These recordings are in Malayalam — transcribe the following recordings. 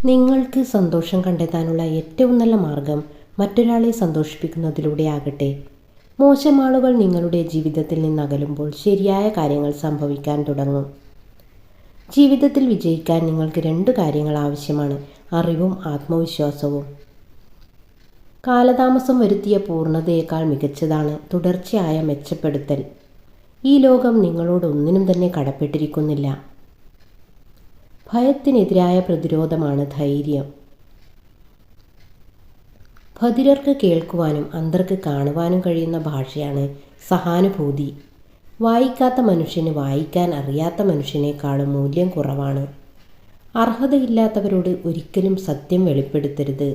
നിങ്ങൾക്ക് സന്തോഷം കണ്ടെത്താനുള്ള ഏറ്റവും നല്ല മാർഗം മറ്റൊരാളെ സന്തോഷിപ്പിക്കുന്നതിലൂടെ ആകട്ടെ. മോശം ആളുകൾ നിങ്ങളുടെ ജീവിതത്തിൽ നിന്ന് അകലുമ്പോൾ ശരിയായ കാര്യങ്ങൾ സംഭവിക്കാൻ തുടങ്ങും. ജീവിതത്തിൽ വിജയിക്കാൻ നിങ്ങൾക്ക് 2 കാര്യങ്ങൾ ആവശ്യമാണ്: അറിവും ആത്മവിശ്വാസവും. കാലതാമസം വരുത്തിയ പൂർണ്ണതയേക്കാൾ മികച്ചതാണ് തുടർച്ചയായ മെച്ചപ്പെടുത്തൽ. ഈ ലോകം നിങ്ങളോട് ഒന്നിനും തന്നെ കടപ്പെട്ടിരിക്കുന്നില്ല. ഭയത്തിനെതിരായ പ്രതിരോധമാണ് ധൈര്യം. ബധിരർക്ക് കേൾക്കുവാനും അന്ധർക്ക് കാണുവാനും കഴിയുന്ന ഭാഷയാണ് സഹാനുഭൂതി. വായിക്കാത്ത മനുഷ്യന് വായിക്കാൻ അറിയാത്ത മനുഷ്യനേക്കാളും മൂല്യം കുറവാണ്. അർഹതയില്ലാത്തവരോട് ഒരിക്കലും സത്യം വെളിപ്പെടുത്തരുത്.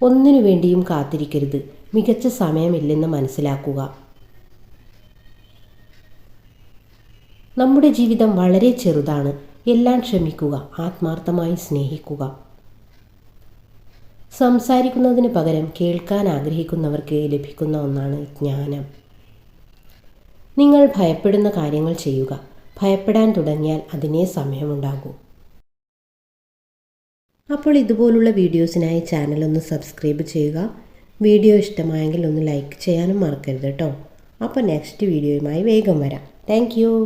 ഒന്നിനു വേണ്ടിയും കാത്തിരിക്കരുത്. മികച്ച സമയമില്ലെന്ന് മനസ്സിലാക്കുക. നമ്മുടെ ജീവിതം വളരെ ചെറുതാണ്. എല്ലാം ക്ഷമിക്കുക, ആത്മാർത്ഥമായി സ്നേഹിക്കുക. സംസാരിക്കുന്നതിന് പകരം കേൾക്കാൻ ആഗ്രഹിക്കുന്നവർക്ക് ലഭിക്കുന്ന ഒന്നാണ് ജ്ഞാനം. നിങ്ങൾ ഭയപ്പെടുന്ന കാര്യങ്ങൾ ചെയ്യുക. ഭയപ്പെടാൻ തുടങ്ങിയാൽ അതിനേ സമയമുണ്ടാകൂ. അപ്പോൾ ഇതുപോലുള്ള വീഡിയോസിനായി ചാനൽ ഒന്ന് സബ്സ്ക്രൈബ് ചെയ്യുക. വീഡിയോ ഇഷ്ടമായെങ്കിൽ ഒന്ന് ലൈക്ക് ചെയ്യാനും മറക്കരുത് കേട്ടോ. അപ്പോൾ നെക്സ്റ്റ് വീഡിയോയുമായി വേഗം വരാം. Thank you.